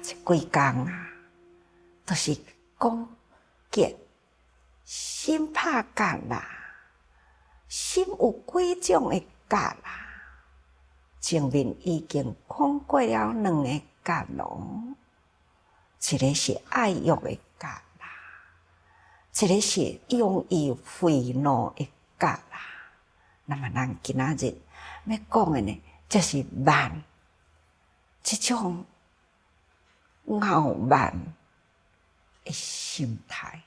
这几工啊，都是讲结心拍结啦，心有几种的结啦。前面已经讲过了两个结咯，一个是爱欲的结啦，一个是容易愤怒的结啦。那么咱今仔日要讲的呢，就是慢，这种傲慢的心态，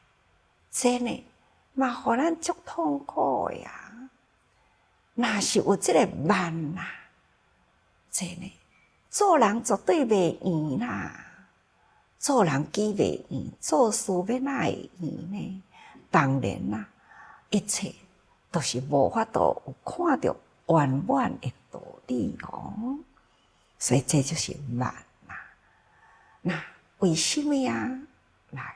这呢嘛，互咱足痛苦的呀。若是有这个慢啦，这呢做人绝对袂圆啦，做人几袂圆，做事要哪会圆呢？当然啦，一切都是无法度有看到圆满的道理哦。所以这就是慢啦。那为什么啊？来，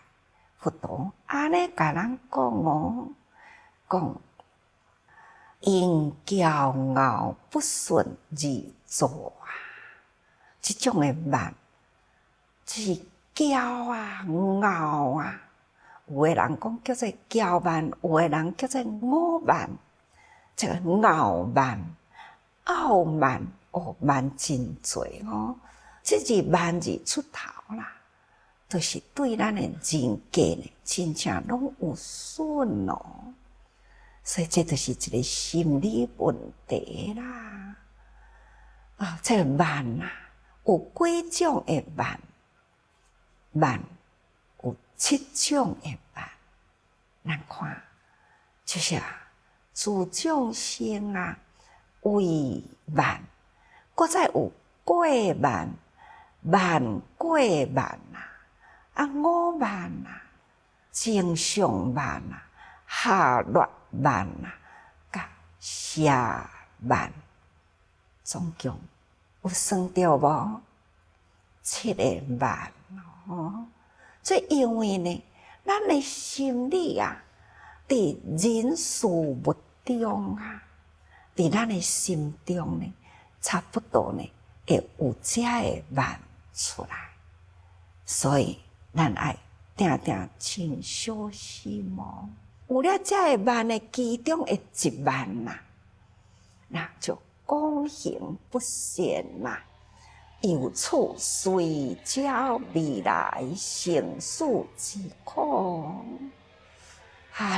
佛陀安尼甲咱讲哦，讲因骄傲不顺而作啊，这种的慢，就是骄啊、傲啊。有的人讲叫做骄慢，有的人叫做傲慢。这个傲慢、傲慢哦，慢真多哦。这字慢字出头啦，就是对咱的人格呢，真正拢有损哦。所以这就是一个心理问题啦。啊，这个慢啊，有几种的慢，慢有7种的慢。咱看，就是自众生啊，为慢，搁再有过慢、慢过慢傲慢正常慢下劣慢甲下慢，总共有算到无？7个慢哦。这因为呢，咱的心理啊，伫人事物中啊，伫咱的心中呢，差不多呢会有这个慢出来，所以咱爱定定真小心哦。有了这个慢的其中的一慢呐，那就公行不贤嘛。由此随教未来成事之苦。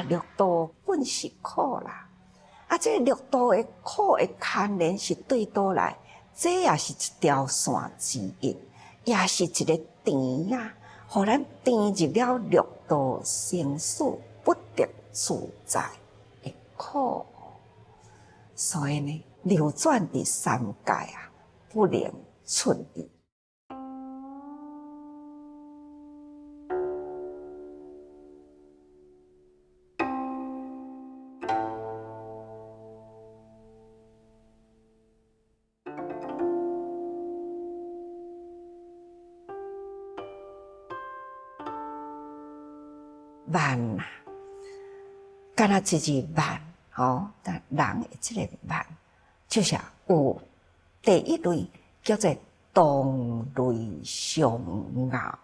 六道本是苦啦，这六道的苦的牵连是对倒来，这也是一条线之一，也是一个甜啊，互咱甜入了六道生死不得自在的苦。所以呢，流转伫三界啊，不能顺利。慢啊，敢若一字慢哦，但人的这个慢，就是有第一类叫做同类相傲啊。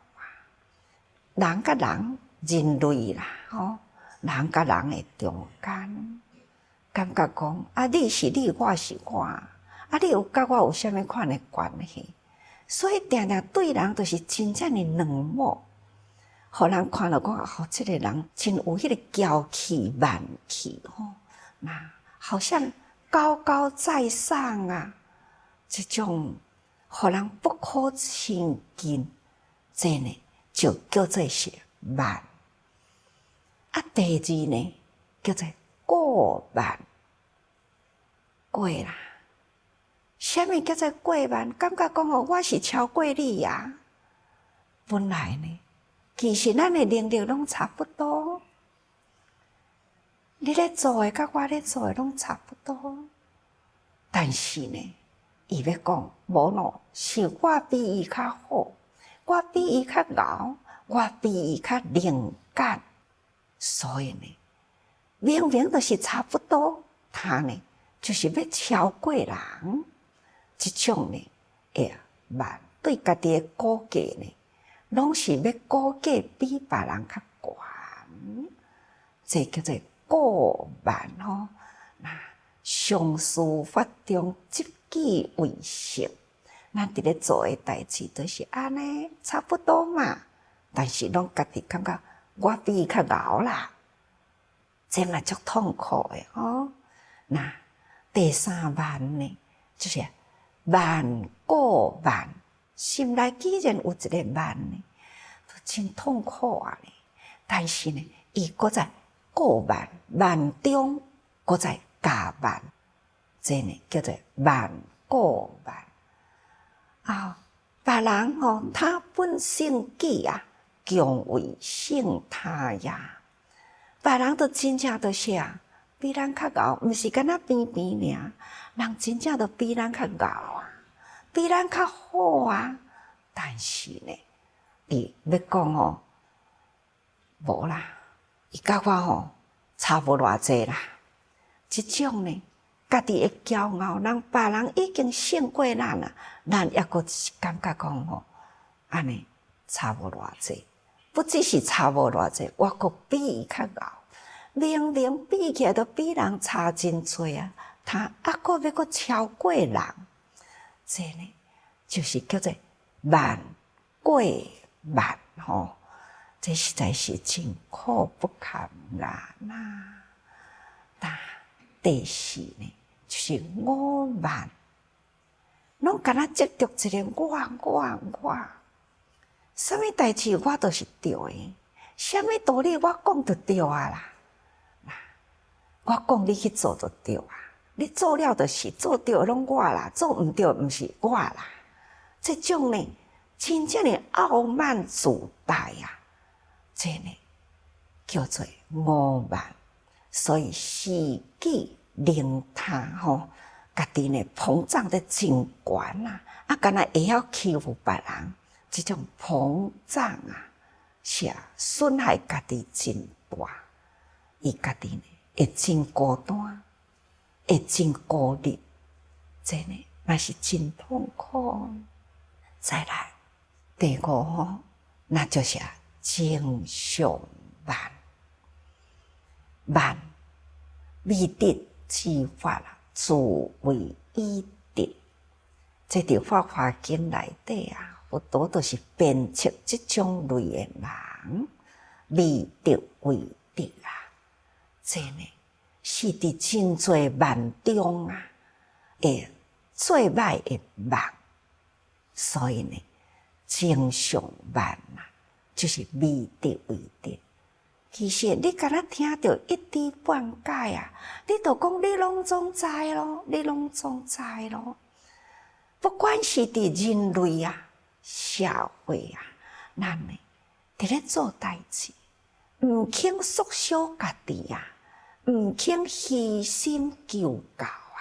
人甲人类啦，人甲人的中间，感觉讲你是你，我是我，你有甲我有啥物款的关系？所以定定对人都是真正的冷漠。互人看了讲，这个人真有迄个娇气慢气那好像高高在上啊，这种互人不可亲近，这呢就叫做是慢。第二呢叫做过慢，过啦。什么叫做过慢？感觉讲我是超过你呀。本来呢，其实咱的能力拢差不多，你咧做的甲我咧做的拢差不多，但是呢，伊要讲无咯，是我比伊较好，我比伊较敖，我比伊较灵感，所以呢，明明都是差不多，他呢就是要超过人，这种呢，慢对家己的估计呢，拢是要估计比别人较悬，这叫做过慢吼。那上士法中执己为性，咱伫咧做诶代志都是安尼，差不多嘛。但是拢家己感觉我比伊较敖啦，这嘛足痛苦诶吼。那第三慢呢，就是慢过慢，心内既然有一个慢呢，都真痛苦啊咧。但是呢，伊搁在过慢，慢中搁在加慢，这呢叫做慢过慢。啊，别人吼，他本性己啊，强为性他呀。别人都真正都是啊，比咱较敖，毋是干那边边尔，人真正都比咱较敖啊，比咱较好啊。但是呢，伊要讲吼，无啦，伊甲我吼差无偌济啦。即种呢，家己会骄傲，人别人已经胜过咱啦，咱抑阁感觉讲吼，安尼差无偌济。不只是差无偌济，我阁比伊较敖。明明比起来都比人差真多啊，他还阁要阁超过人，这呢就是叫做慢过慢吼，这实在是真苦不堪啦呐。第四呢，就是我慢，拢敢若执着一个我。什么代志我都是对的，什么道理我讲就对啊啦。我讲你去做就对啊，你做了就是做对拢我啦，做毋对毋是我啦。这种呢，真正的傲慢自大啊，这呢叫做我慢。所以士己凌他吼，家己呢膨胀得真悬啊，敢若会晓欺负别人。这种膨胀啊，是损害家己真大，伊家己呢会真孤单，会真孤立，这呢嘛是真痛苦。再来第五吼，那就是正常慢，慢未得之法啦，自为已得。这伫《法华经》内底啊。有多都是鞭策这种类的人，未得为得啊！这呢是伫真侪慢中啊，会最歹的慢。所以呢，正常慢啊，就是未得为得。其实你敢若听到一知半解啊，你就讲你拢总知咯，你拢总知咯。不管是伫人类啊。社会啊，咱呢伫咧做代志，毋肯缩小家己啊，毋肯虚心求教啊。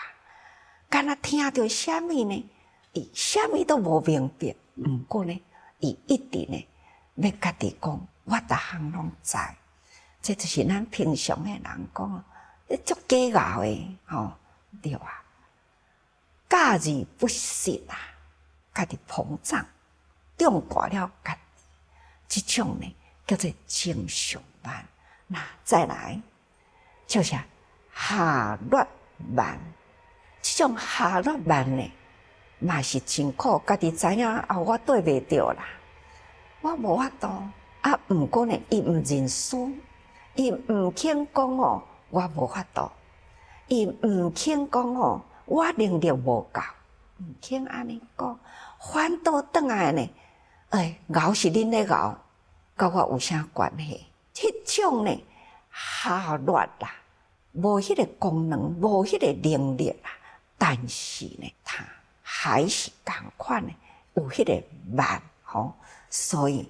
敢若听到啥物呢？伊啥物都无明白，毋过呢，伊一直呢要家己讲，我逐项拢知。这就是咱平常诶人讲，你足假傲诶，吼，对啊，假而不实啊，家己膨胀。重挂了家己，这种呢叫做正常慢。那再来就是下劣慢，这种下劣慢呢，嘛是真苦。家己知影啊，我对袂着啦，我无法度啊。毋过呢，伊毋认输，伊毋肯讲哦，我无法度，伊毋肯讲哦，我能力无够，毋肯安尼讲，反倒转来呢。熬是恁咧熬，甲我有啥关系？迄种呢下劣啦，无迄个功能，无迄个能力啦。但是呢，他还是共款的，有迄个慢吼。所以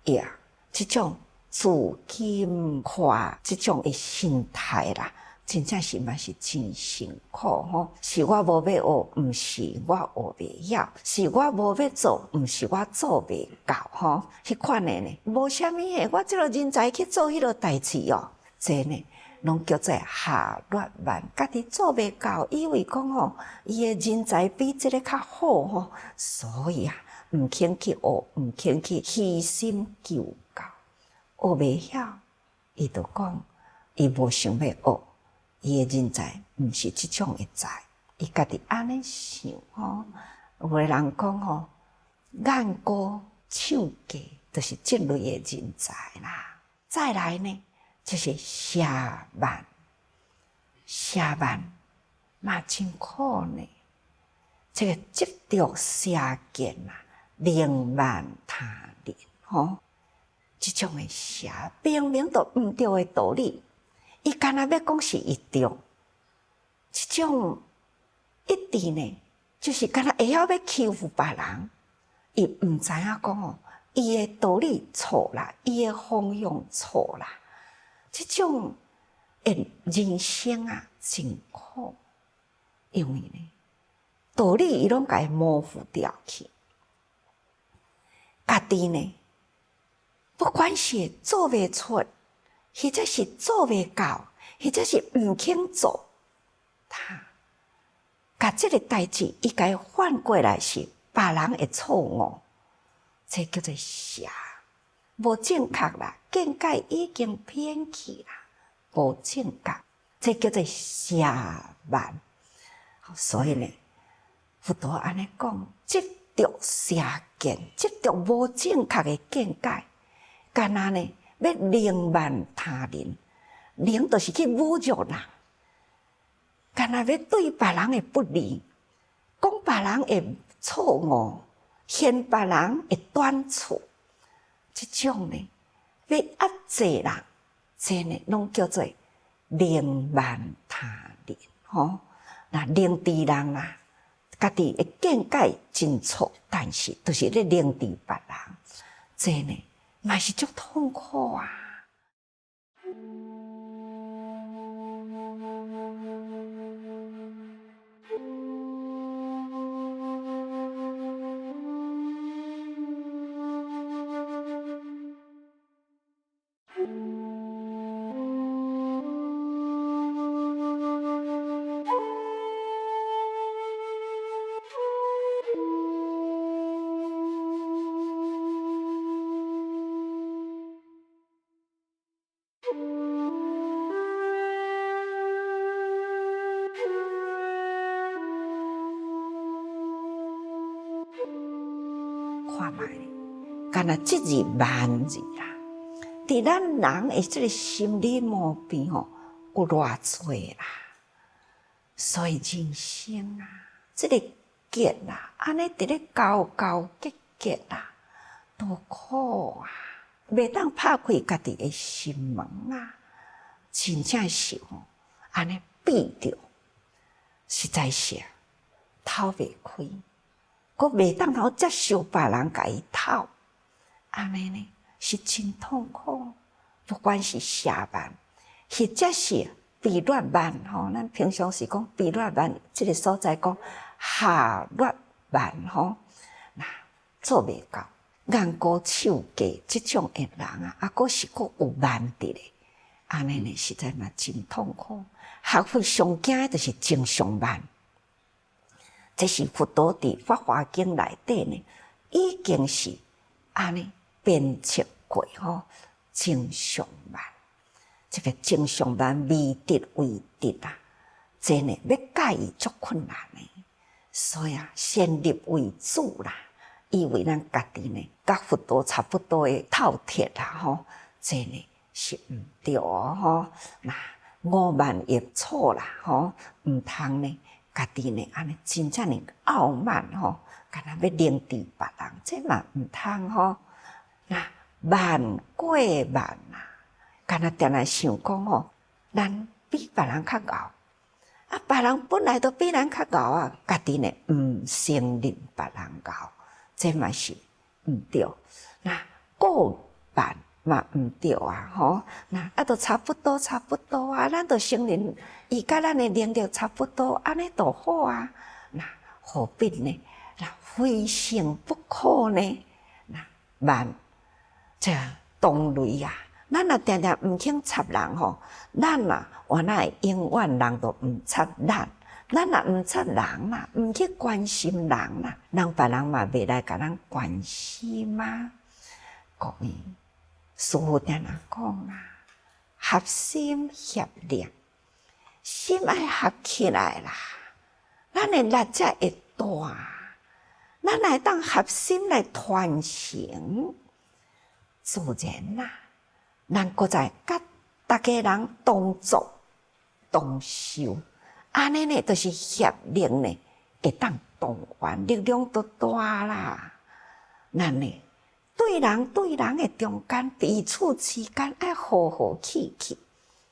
呀，这种自轻夸这种的心态啦，真正是嘛是真辛苦吼。是我无要学，毋是我学袂晓；是我无要做，毋是我做袂到吼。迄款的呢，无啥物诶，我即个人才去做迄个代志哦。这呢，拢叫做下劣慢，家己做袂到，以为讲吼，伊诶人才比即个较好吼，所以啊，毋肯去学，毋肯去虚心求教，学袂晓，伊就讲，伊无想要学，伊诶人才毋是即种诶才，伊家己安尼想吼。有诶人讲吼，眼高手低，就是即类诶人才啦。再来呢，就是写慢，写慢嘛真苦呢。这个执着邪见啊，凌慢他人吼，即种诶邪，明明都毋对诶道理，伊干那要讲是伊对，即种一直呢，就是干那会晓要欺负别人，伊毋知影讲哦，伊诶道理错啦，伊诶方向错啦，即种诶人生啊真苦，因为呢。道理伊拢甲伊模糊掉去，家己呢，不管是做袂出，或者是做袂到，或者是毋肯做，他甲即个代志，伊甲伊反过来是别人的错误，这叫做邪，无正确啦，见解已经偏去啦，无正确，这叫做邪慢。所以呢。佛陀安尼讲，执着邪见，执着无正确的见解，干那呢？要凌慢他人，凌就是去侮辱人，干那要对别人的不利，讲别人的错误，嫌别人的短处，这种呢，要压制人，这呢，拢叫做凌慢他人，吼，那凌迟人啦。家己的见解真错，但是都是咧凌迟别人，这呢，嘛是足痛苦啊。看卖，干那即字慢字啦，伫咱人的即个心理毛病吼，有偌多啦。所以人生啊，即个结啦，安尼伫咧交交结结啦，多苦啊！袂当拍开家己的心门啊，真正是吼，安尼闭着，实在是透袂开。佫袂当好接受别人甲伊透，安尼呢是真痛苦。不管是邪慢，或者是闭略慢吼，咱平常时讲闭略慢，即个所在讲下略慢吼，那做袂到，眼高手低即种的人啊，佫是佫有慢伫咧，安尼呢实在嘛真痛苦。学会上惊的就是正常慢。这是佛陀伫《法华经》内底呢，已经是安尼编辑过吼，正常慢。这个正常慢未得为得啊，这呢要介意足困难的。所以啊，先入为主啦，以为咱家己呢，甲佛陀差不多的透彻啦吼，这呢是毋对哦吼。那我慢也错啦吼，毋通呢。家己呢，安尼真正的傲慢吼，干那要凌迟别人，这嘛毋通吼。那慢过慢啊，干那定来想讲吼，咱比别人较敖，啊，别人本来都比咱较敖啊，家己呢毋承认别人敖，这嘛是毋对。那过慢嘛毋对啊，吼，那都差不多啊，咱都承认。伊甲咱的能力差不多，安尼就好啊。那何必呢？那非胜不可呢？那慢，这同类啊。咱若定定毋肯插人吼，咱啊，原来永远人都毋插咱。咱若毋察人啦，毋去关心人啦，人别人嘛袂来甲咱关心啊。各位，师父定定讲啊，合心协力，心爱合起来啦，咱的力才会大，咱来当合心来传承，自然啦，咱搁再甲大家人同做同修。安尼呢，就是协力呢，会当动员，力量都大啦。咱呢，对人的中间，彼此之间爱和和气气，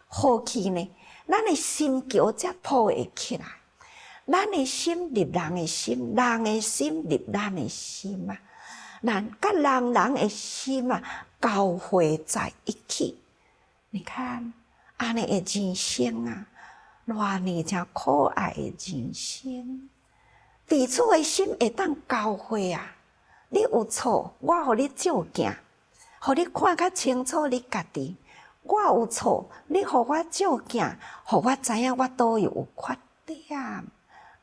和气呢，咱的心桥才铺会起来。咱的心入人的心，人的心入咱的心啊，咱甲人的心啊，交汇在一起。你看，安尼的人生啊。偌呢真可爱的人生，彼此的心会当交汇啊！你有错，我互你照镜，互你看较清楚你家己；我有错，你互我照镜，互我知影我倒有缺点。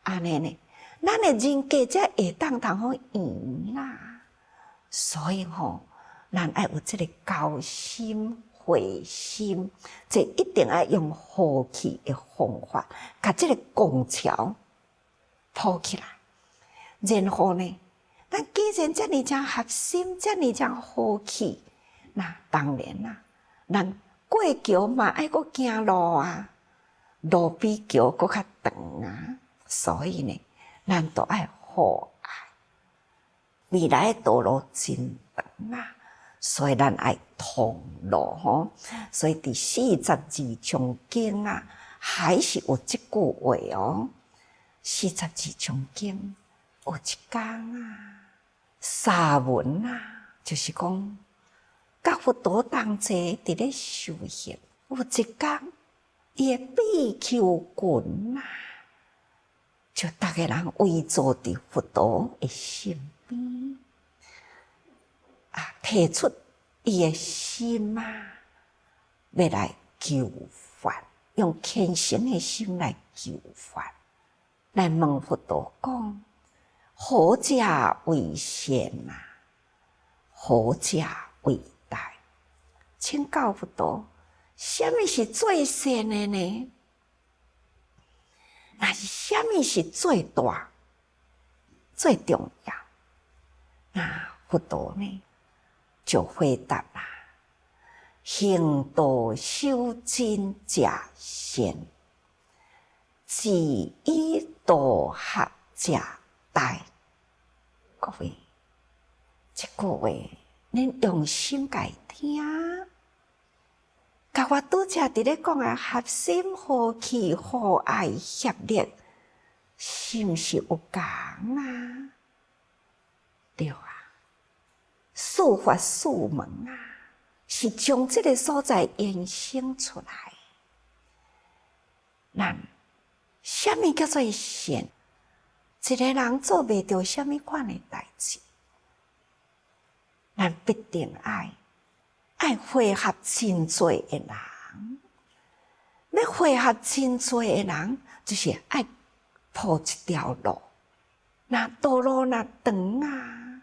安尼呢，咱的人格才会当通好圆啦。所以咱爱有这个交心。会心，这一定要用和气的方法，把这个拱桥铺起来。然后呢，咱既然这么讲合心，这么讲和气，那当然啦，咱过桥嘛爱搁行路啊，路比桥搁较长啊，所以呢，咱都爱和爱。未来的道路真长啊！所以咱爱通路吼，所以第42章经啊，还是有这句话哦。42章经有一讲啊，沙文啊，就是讲，甲佛陀同齐伫咧修行，有一讲，伊的比丘群啊，就逐个人围坐伫佛陀的身边。提出伊的心啊，要来求法，用虔诚的心来求法，来问佛陀讲：何者为善啊？何者为大？请教佛陀，什么是最善的呢？那是什么是最大、最重要？那佛陀呢？就回答啦：行道修真者善，自以道合者大。各位，这句话恁用心来听。甲我拄则伫咧讲啊，合心、和气、和爱、协力，是毋是有共啊？对啊。事法事门啊，是将这个所在延伸出来。咱什么叫做善？一个人做袂到什么款的代志，咱必定爱汇合真侪的人。要汇合真侪的人，就是爱铺一条路。那道路若长啊，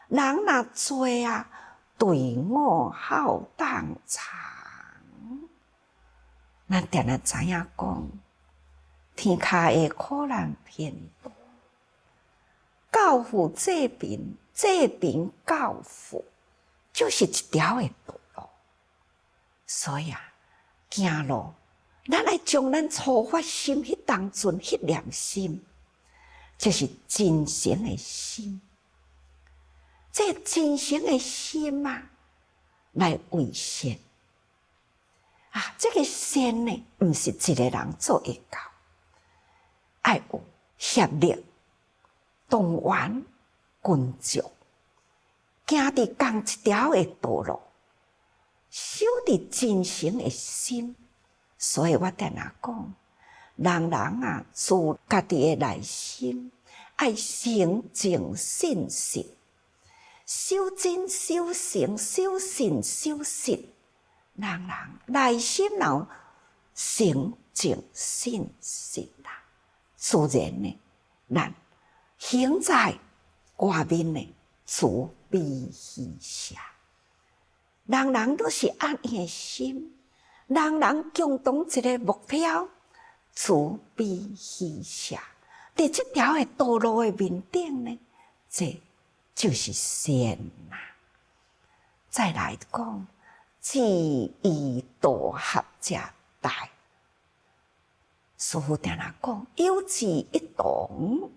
人若多啊，队伍浩荡长。咱定定知影讲，天下的苦难偏多，教父济贫，济贫教父，就是一条的道路。所以啊，行路，咱爱将咱初发心迄当阵迄念心，就是真诚的心。这真诚的心啊，来为善啊！这个善呢，毋是一个人做会到，爱有协力、动员、群众，行伫同一条的道路，守伫真诚的心。所以我定定讲，人啊，自家己的内心爱诚净信实。修真、修诚、修信、修实，人内心有诚净信实啦，自然呢，咱行在外面呢，慈悲喜舍，人人都是按伊的心，人人共同一个目标，慈悲喜舍。伫这条的道路的面顶呢，这就是善啦。再来讲，智义道合者大。师父定定讲，有志一同，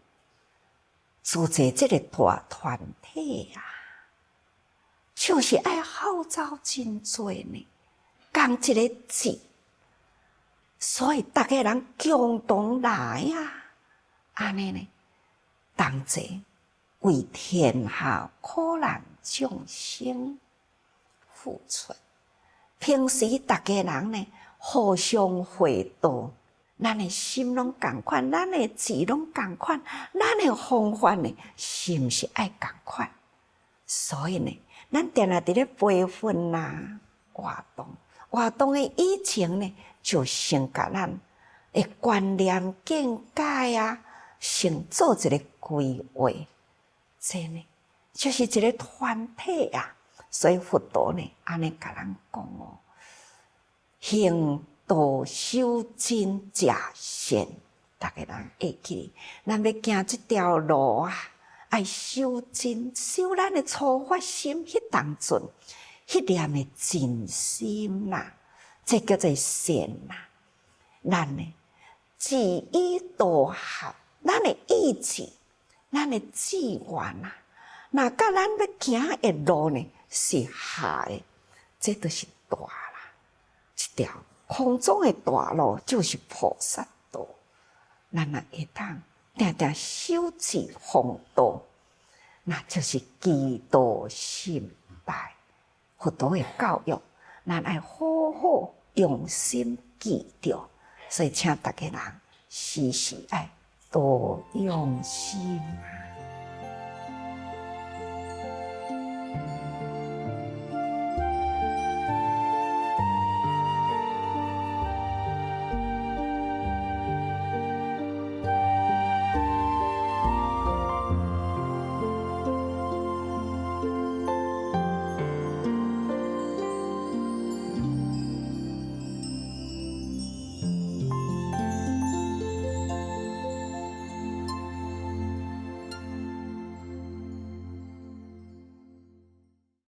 组织这个大团体啊，就是爱号召真多呢，共一个志，所以大家人共同来啊。安尼呢，同齐为天下苦难众生付出。平时大家人呢，互相会道，咱的心拢共款，咱的志拢共款，咱的方法呢，是毋是爱共款？所以呢，咱定定伫咧培训啦、活动的以前呢，就先甲咱的观念见解啊。先做一个规划，这呢就是一个团体啊。所以佛陀呢，安尼甲咱讲哦，行道修真正善，大家人会记，咱要行这条路啊，爱修真，修咱的初发心，迄当阵，迄念的真心啦，这叫做善啦。咱呢，志以道合。咱的意志，咱的志愿啊，那甲咱要行的路呢是合的，这就是大啦。一条空中的大路就是菩萨道。咱若会当定定修持弘道，那就是基道心拜。佛陀的教育，咱爱好好用心记着。所以请大家人时时爱多用心啊。